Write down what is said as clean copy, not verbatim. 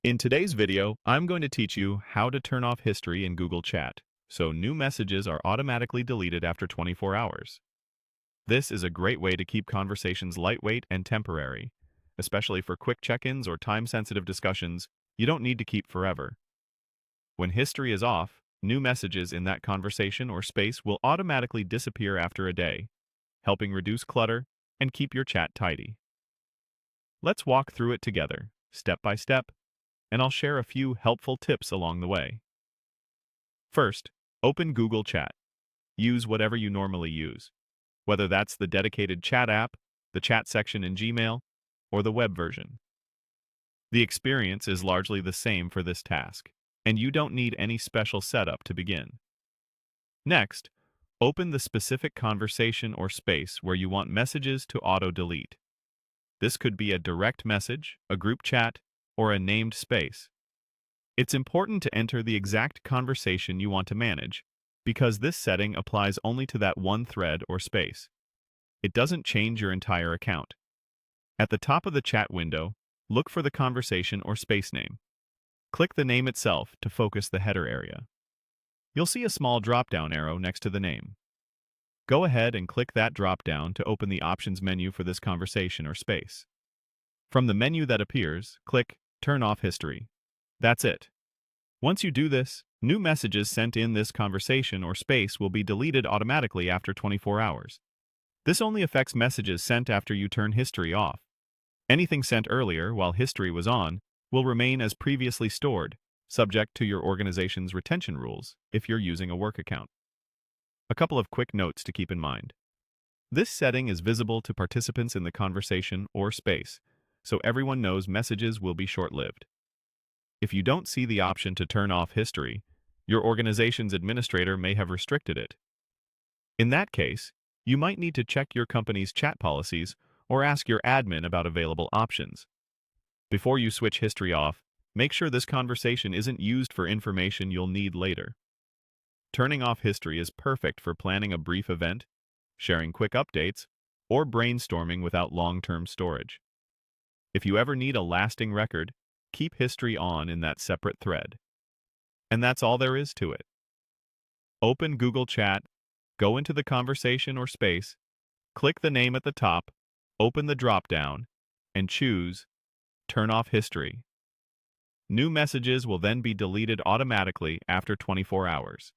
In today's video, I'm going to teach you how to turn off history in Google Chat, so new messages are automatically deleted after 24 hours. This is a great way to keep conversations lightweight and temporary, especially for quick check-ins or time-sensitive discussions you don't need to keep forever. When history is off, new messages in that conversation or space will automatically disappear after a day, helping reduce clutter and keep your chat tidy. Let's walk through it together, step by step, and I'll share a few helpful tips along the way. First, open Google Chat. Use whatever you normally use, whether that's the dedicated chat app, the chat section in Gmail, or the web version. The experience is largely the same for this task, and you don't need any special setup to begin. Next, open the specific conversation or space where you want messages to auto-delete. This could be a direct message, a group chat, or a named space. It's important to enter the exact conversation you want to manage, because this setting applies only to that one thread or space. It doesn't change your entire account. At the top of the chat window, look for the conversation or space name. Click the name itself to focus the header area. You'll see a small drop-down arrow next to the name. Go ahead and click that drop-down to open the options menu for this conversation or space. From the menu that appears, click Turn Off History. That's it. Once you do this, new messages sent in this conversation or space will be deleted automatically after 24 hours. This only affects messages sent after you turn history off. Anything sent earlier while history was on will remain as previously stored, subject to your organization's retention rules if you're using a work account. A couple of quick notes to keep in mind. This setting is visible to participants in the conversation or space, so everyone knows messages will be short-lived. If you don't see the option to turn off history, your organization's administrator may have restricted it. In that case, you might need to check your company's chat policies or ask your admin about available options. Before you switch history off, make sure this conversation isn't used for information you'll need later. Turning off history is perfect for planning a brief event, sharing quick updates, or brainstorming without long-term storage. If you ever need a lasting record, keep history on in that separate thread. And that's all there is to it. Open Google Chat, go into the conversation or space, click the name at the top, open the drop-down, and choose Turn Off History. New messages will then be deleted automatically after 24 hours.